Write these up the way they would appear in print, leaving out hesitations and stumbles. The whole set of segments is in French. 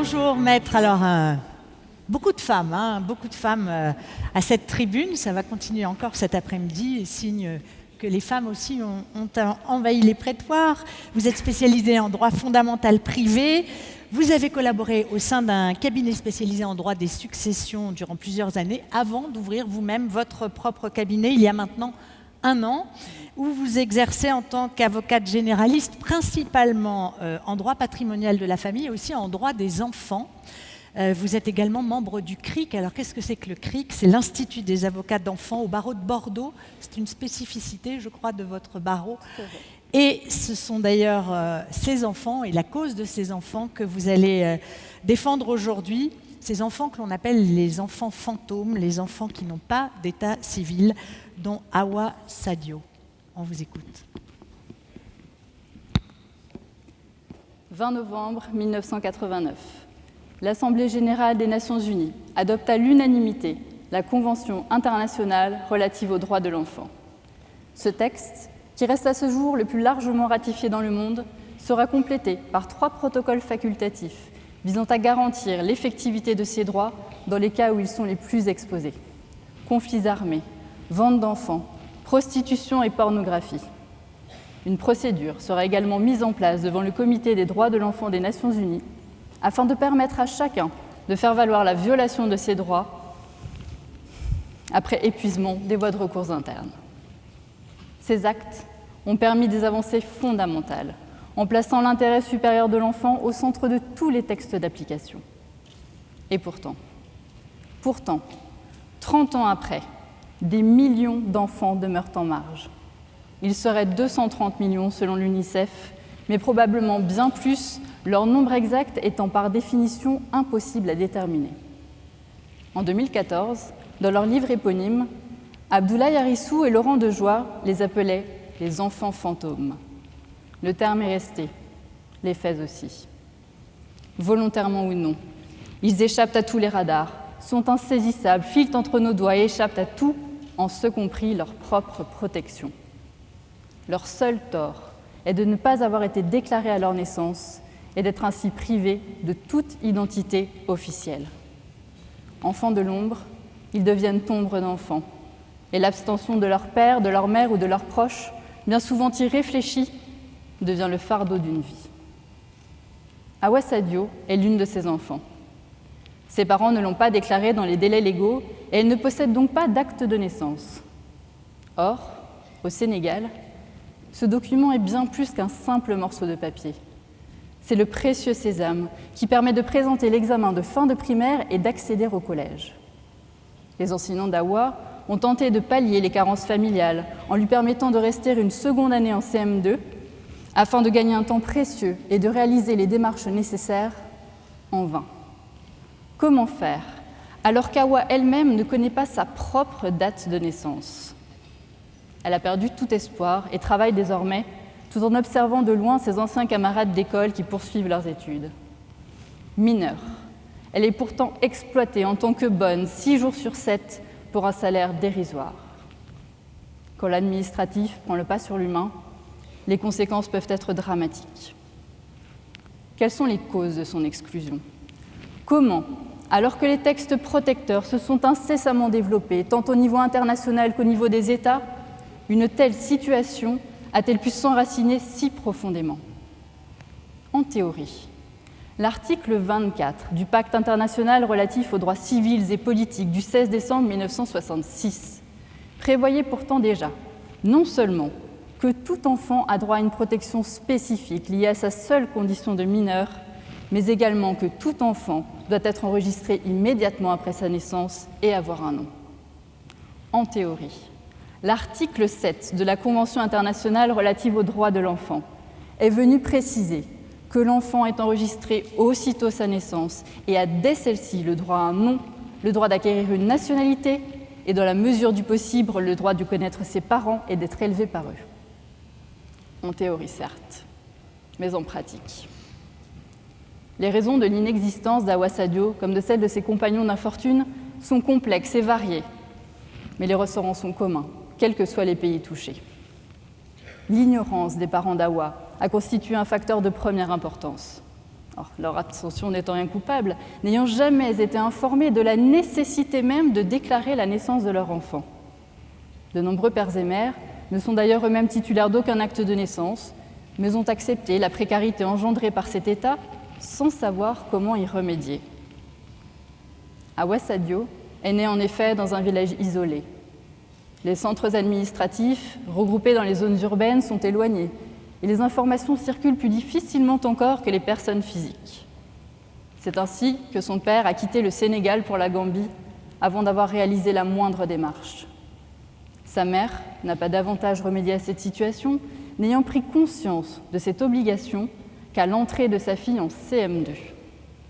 Bonjour maître. Alors, beaucoup de femmes à cette tribune. Ça va continuer encore cet après-midi, signe que les femmes aussi ont envahi les prétoires. Vous êtes spécialisée en droit fondamental privé. Vous avez collaboré au sein d'un cabinet spécialisé en droit des successions durant plusieurs années, avant d'ouvrir vous-même votre propre cabinet il y a maintenant 1 an, où vous exercez en tant qu'avocate généraliste, principalement en droit patrimonial de la famille et aussi en droit des enfants. Vous êtes également membre du CRIC. Alors, qu'est-ce que c'est que le CRIC? C'est l'Institut des avocats d'enfants au barreau de Bordeaux. C'est une spécificité, je crois, de votre barreau. Et ce sont d'ailleurs ces enfants et la cause de ces enfants que vous allez défendre aujourd'hui. Ces enfants que l'on appelle les enfants fantômes, les enfants qui n'ont pas d'état civil, dont Awa Sadio. On vous écoute. 20 novembre 1989. L'Assemblée générale des Nations unies adopte à l'unanimité la Convention internationale relative aux droits de l'enfant. Ce texte, qui reste à ce jour le plus largement ratifié dans le monde, sera complété par 3 protocoles facultatifs visant à garantir l'effectivité de ces droits dans les cas où ils sont les plus exposés. Conflits armés, vente d'enfants, prostitution et pornographie. Une procédure sera également mise en place devant le Comité des droits de l'enfant des Nations unies afin de permettre à chacun de faire valoir la violation de ses droits après épuisement des voies de recours internes. Ces actes ont permis des avancées fondamentales en plaçant l'intérêt supérieur de l'enfant au centre de tous les textes d'application. Et pourtant, 30 ans après, des millions d'enfants demeurent en marge. Ils seraient 230 millions selon l'UNICEF, mais probablement bien plus, leur nombre exact étant par définition impossible à déterminer. En 2014, dans leur livre éponyme, Abdoulaye Arissou et Laurent Dejoie les appelaient « les enfants fantômes ». Le terme est resté, les faits aussi. Volontairement ou non, ils échappent à tous les radars, sont insaisissables, filent entre nos doigts et échappent à tout, en ce compris leur propre protection. Leur seul tort est de ne pas avoir été déclarés à leur naissance et d'être ainsi privés de toute identité officielle. Enfants de l'ombre, ils deviennent ombre d'enfants, et l'abstention de leur père, de leur mère ou de leurs proches, bien souvent irréfléchie, devient le fardeau d'une vie. Awa Sadio est l'une de ces enfants. Ses parents ne l'ont pas déclarée dans les délais légaux et elle ne possède donc pas d'acte de naissance. Or, au Sénégal, ce document est bien plus qu'un simple morceau de papier. C'est le précieux sésame qui permet de présenter l'examen de fin de primaire et d'accéder au collège. Les enseignants d'Awa ont tenté de pallier les carences familiales en lui permettant de rester une seconde année en CM2 afin de gagner un temps précieux et de réaliser les démarches nécessaires en vain. Comment faire alors qu'Awa elle-même ne connaît pas sa propre date de naissance? Elle a perdu tout espoir et travaille désormais tout en observant de loin ses anciens camarades d'école qui poursuivent leurs études. Mineure, elle est pourtant exploitée en tant que bonne 6 jours sur 7 pour un salaire dérisoire. Quand l'administratif prend le pas sur l'humain, les conséquences peuvent être dramatiques. Quelles sont les causes de son exclusion? Comment, alors que les textes protecteurs se sont incessamment développés, tant au niveau international qu'au niveau des États, une telle situation a-t-elle pu s'enraciner si profondément? En théorie, l'article 24 du Pacte international relatif aux droits civils et politiques du 16 décembre 1966 prévoyait pourtant déjà non seulement que tout enfant a droit à une protection spécifique liée à sa seule condition de mineur, mais également que tout enfant doit être enregistré immédiatement après sa naissance et avoir un nom. En théorie, l'article 7 de la Convention internationale relative aux droits de l'enfant est venu préciser que l'enfant est enregistré aussitôt sa naissance et a dès celle-ci le droit à un nom, le droit d'acquérir une nationalité et, dans la mesure du possible, le droit de connaître ses parents et d'être élevé par eux. En théorie, certes, mais en pratique. Les raisons de l'inexistence d'Awa Sadio, comme de celles de ses compagnons d'infortune, sont complexes et variées, mais les ressorts en sont communs, quels que soient les pays touchés. L'ignorance des parents d'Awa a constitué un facteur de première importance. Or, leur attention n'étant rien coupable, n'ayant jamais été informés de la nécessité même de déclarer la naissance de leur enfant. De nombreux pères et mères ne sont d'ailleurs eux-mêmes titulaires d'aucun acte de naissance, mais ont accepté la précarité engendrée par cet état sans savoir comment y remédier. Awa Sadio est né en effet dans un village isolé. Les centres administratifs, regroupés dans les zones urbaines, sont éloignés et les informations circulent plus difficilement encore que les personnes physiques. C'est ainsi que son père a quitté le Sénégal pour la Gambie avant d'avoir réalisé la moindre démarche. Sa mère n'a pas davantage remédié à cette situation, n'ayant pris conscience de cette obligation qu'à l'entrée de sa fille en CM2.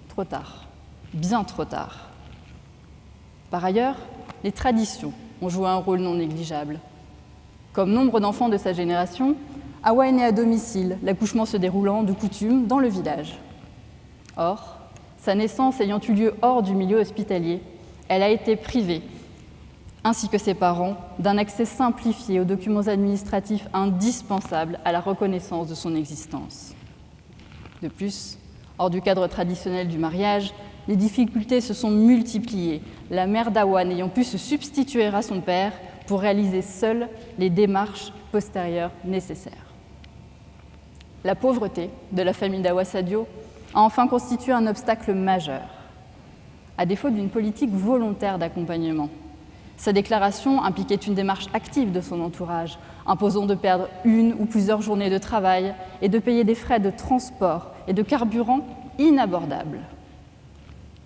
Trop tard, bien trop tard. Par ailleurs, les traditions ont joué un rôle non négligeable. Comme nombre d'enfants de sa génération, Awa est née à domicile, l'accouchement se déroulant de coutume dans le village. Or, sa naissance ayant eu lieu hors du milieu hospitalier, elle a été privée, ainsi que ses parents, d'un accès simplifié aux documents administratifs indispensables à la reconnaissance de son existence. De plus, hors du cadre traditionnel du mariage, les difficultés se sont multipliées, la mère d'Awa n'ayant pu se substituer à son père pour réaliser seule les démarches postérieures nécessaires. La pauvreté de la famille d'Awa Sadio a enfin constitué un obstacle majeur. À défaut d'une politique volontaire d'accompagnement, sa déclaration impliquait une démarche active de son entourage, imposant de perdre une ou plusieurs journées de travail et de payer des frais de transport et de carburant inabordables.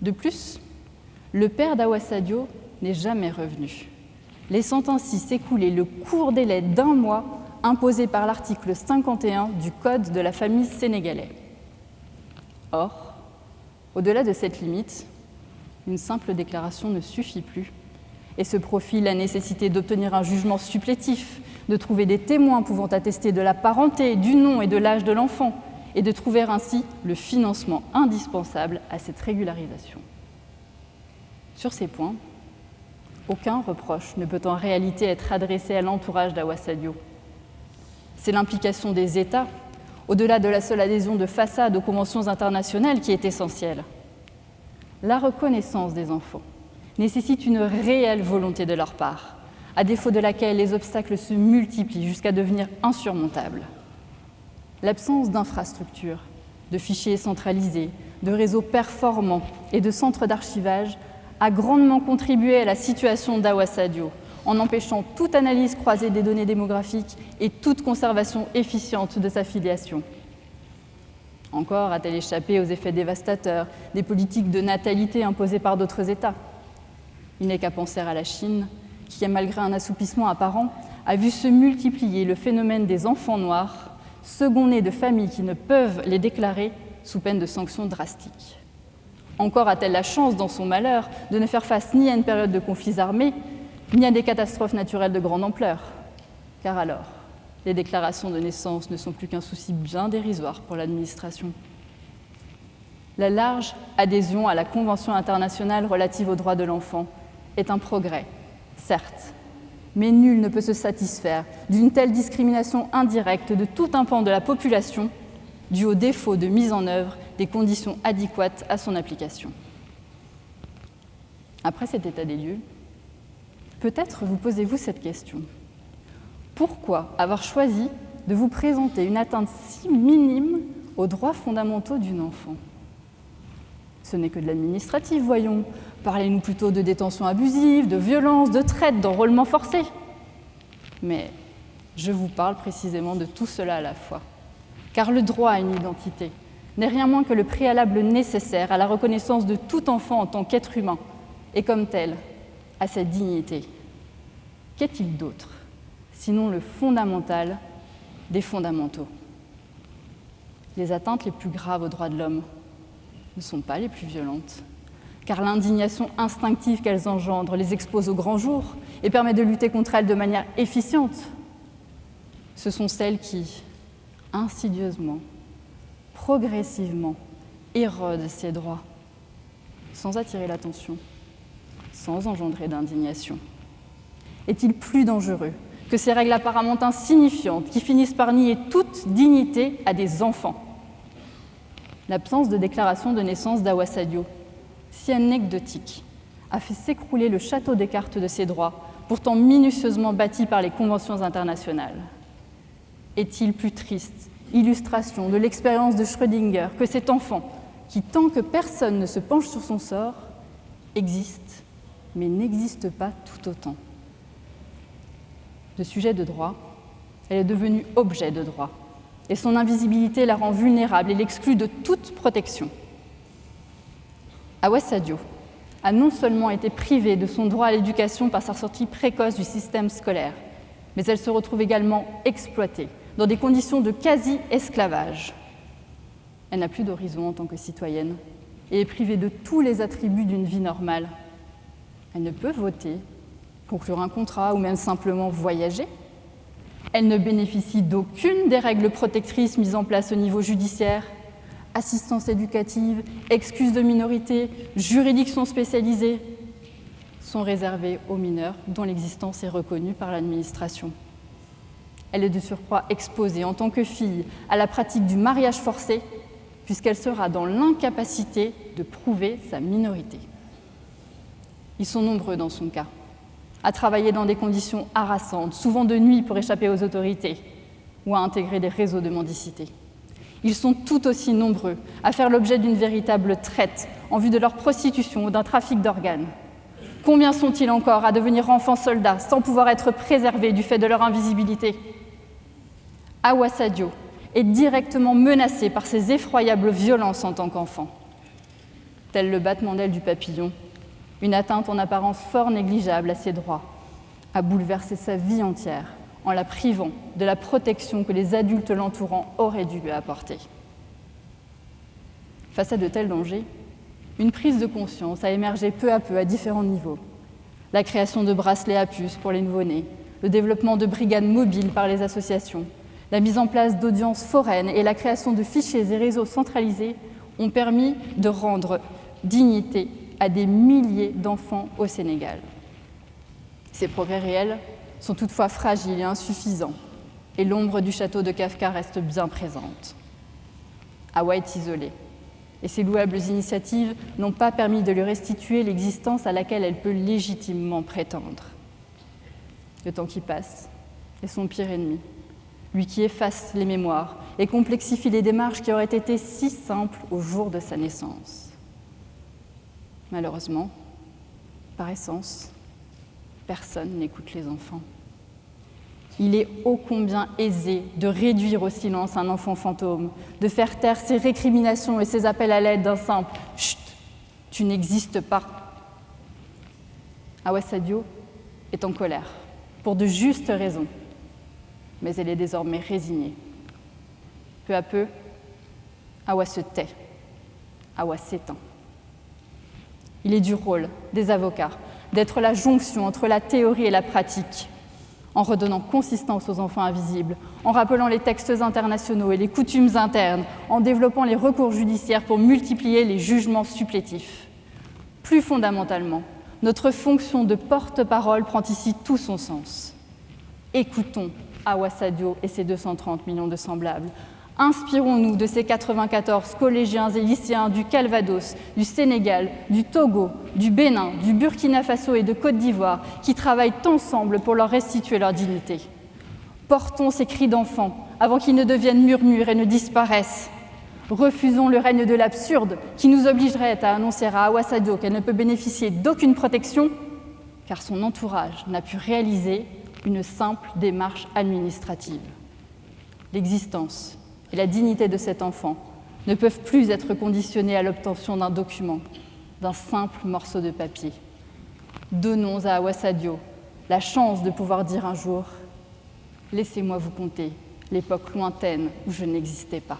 De plus, le père d'Awa Sadio n'est jamais revenu, laissant ainsi s'écouler le court délai d'1 mois imposé par l'article 51 du Code de la famille sénégalais. Or, au-delà de cette limite, une simple déclaration ne suffit plus et se profile la nécessité d'obtenir un jugement supplétif, de trouver des témoins pouvant attester de la parenté, du nom et de l'âge de l'enfant, et de trouver ainsi le financement indispensable à cette régularisation. Sur ces points, aucun reproche ne peut en réalité être adressé à l'entourage d'Awa Sadio. C'est l'implication des États, au-delà de la seule adhésion de façade aux conventions internationales, qui est essentielle. La reconnaissance des enfants nécessite une réelle volonté de leur part, à défaut de laquelle les obstacles se multiplient jusqu'à devenir insurmontables. L'absence d'infrastructures, de fichiers centralisés, de réseaux performants et de centres d'archivage a grandement contribué à la situation d'Awa Sadio, en empêchant toute analyse croisée des données démographiques et toute conservation efficiente de sa filiation. Encore a-t-elle échappé aux effets dévastateurs des politiques de natalité imposées par d'autres États. Il n'est qu'à penser à la Chine, qui, malgré un assouplissement apparent, a vu se multiplier le phénomène des enfants noirs, second-nés de familles qui ne peuvent les déclarer sous peine de sanctions drastiques. Encore a-t-elle la chance, dans son malheur, de ne faire face ni à une période de conflits armés, ni à des catastrophes naturelles de grande ampleur. Car alors, les déclarations de naissance ne sont plus qu'un souci bien dérisoire pour l'administration. La large adhésion à la Convention internationale relative aux droits de l'enfant est un progrès, certes, mais nul ne peut se satisfaire d'une telle discrimination indirecte de tout un pan de la population due au défaut de mise en œuvre des conditions adéquates à son application. Après cet état des lieux, peut-être vous posez-vous cette question. Pourquoi avoir choisi de vous présenter une atteinte si minime aux droits fondamentaux d'une enfant ? Ce n'est que de l'administratif, voyons. Parlez-nous plutôt de détention abusive, de violence, de traite, d'enrôlement forcé. Mais je vous parle précisément de tout cela à la fois. Car le droit à une identité n'est rien moins que le préalable nécessaire à la reconnaissance de tout enfant en tant qu'être humain, et comme tel, à sa dignité. Qu'est-il d'autre, sinon le fondamental des fondamentaux ? Les atteintes les plus graves aux droits de l'homme ne sont pas les plus violentes, car l'indignation instinctive qu'elles engendrent les expose au grand jour et permet de lutter contre elles de manière efficiente. Ce sont celles qui, insidieusement, progressivement, érodent ces droits, sans attirer l'attention, sans engendrer d'indignation. Est-il plus dangereux que ces règles apparemment insignifiantes qui finissent par nier toute dignité à des enfants ? L'absence de déclaration de naissance d'Awa Sadio, si anecdotique, a fait s'écrouler le château des cartes de ses droits, pourtant minutieusement bâti par les conventions internationales. Est-il plus triste, illustration de l'expérience de Schrödinger, que cet enfant, qui, tant que personne ne se penche sur son sort, existe, mais n'existe pas tout autant. De sujet de droit, elle est devenue objet de droit, et son invisibilité la rend vulnérable et l'exclut de toute protection. Awa Sadio a non seulement été privée de son droit à l'éducation par sa sortie précoce du système scolaire, mais elle se retrouve également exploitée dans des conditions de quasi-esclavage. Elle n'a plus d'horizon en tant que citoyenne et est privée de tous les attributs d'une vie normale. Elle ne peut voter, conclure un contrat ou même simplement voyager. Elle ne bénéficie d'aucune des règles protectrices mises en place au niveau judiciaire. Assistance éducative, excuses de minorité, juridictions spécialisées sont réservées aux mineurs dont l'existence est reconnue par l'administration. Elle est de surcroît exposée en tant que fille à la pratique du mariage forcé, puisqu'elle sera dans l'incapacité de prouver sa minorité. Ils sont nombreux dans son cas, à travailler dans des conditions harassantes, souvent de nuit pour échapper aux autorités, ou à intégrer des réseaux de mendicité. Ils sont tout aussi nombreux à faire l'objet d'une véritable traite en vue de leur prostitution ou d'un trafic d'organes. Combien sont-ils encore à devenir enfants soldats sans pouvoir être préservés du fait de leur invisibilité? Awa Sadio est directement menacée par ces effroyables violences en tant qu'enfant. Tel le battement d'aile du papillon, une atteinte en apparence fort négligeable à ses droits a bouleversé sa vie entière en la privant de la protection que les adultes l'entourant auraient dû lui apporter. Face à de tels dangers, une prise de conscience a émergé peu à peu à différents niveaux. La création de bracelets à puces pour les nouveau-nés, le développement de brigades mobiles par les associations, la mise en place d'audiences foraines et la création de fichiers et réseaux centralisés ont permis de rendre dignité à des milliers d'enfants au Sénégal. Ces progrès réels sont toutefois fragiles et insuffisants, et l'ombre du château de Kafka reste bien présente. Awa est isolée, et ses louables initiatives n'ont pas permis de lui restituer l'existence à laquelle elle peut légitimement prétendre. Le temps qui passe est son pire ennemi, lui qui efface les mémoires et complexifie les démarches qui auraient été si simples au jour de sa naissance. Malheureusement, par essence, personne n'écoute les enfants. Il est ô combien aisé de réduire au silence un enfant fantôme, de faire taire ses récriminations et ses appels à l'aide d'un simple « Chut, tu n'existes pas ». Awa Sadio est en colère, pour de justes raisons, mais elle est désormais résignée. Peu à peu, Awa se tait, Awa s'éteint. Il est du rôle des avocats d'être la jonction entre la théorie et la pratique, en redonnant consistance aux enfants invisibles, en rappelant les textes internationaux et les coutumes internes, en développant les recours judiciaires pour multiplier les jugements supplétifs. Plus fondamentalement, notre fonction de porte-parole prend ici tout son sens. Écoutons Awa Sadio et ses 230 millions de semblables. Inspirons-nous de ces 94 collégiens et lycéens du Calvados, du Sénégal, du Togo, du Bénin, du Burkina Faso et de Côte d'Ivoire qui travaillent ensemble pour leur restituer leur dignité. Portons ces cris d'enfants avant qu'ils ne deviennent murmures et ne disparaissent. Refusons le règne de l'absurde qui nous obligerait à annoncer à Awa Sadio qu'elle ne peut bénéficier d'aucune protection car son entourage n'a pu réaliser une simple démarche administrative. L'existence et la dignité de cet enfant ne peuvent plus être conditionnées à l'obtention d'un document, d'un simple morceau de papier. Donnons à Awa Sadio la chance de pouvoir dire un jour « Laissez-moi vous conter l'époque lointaine où je n'existais pas ».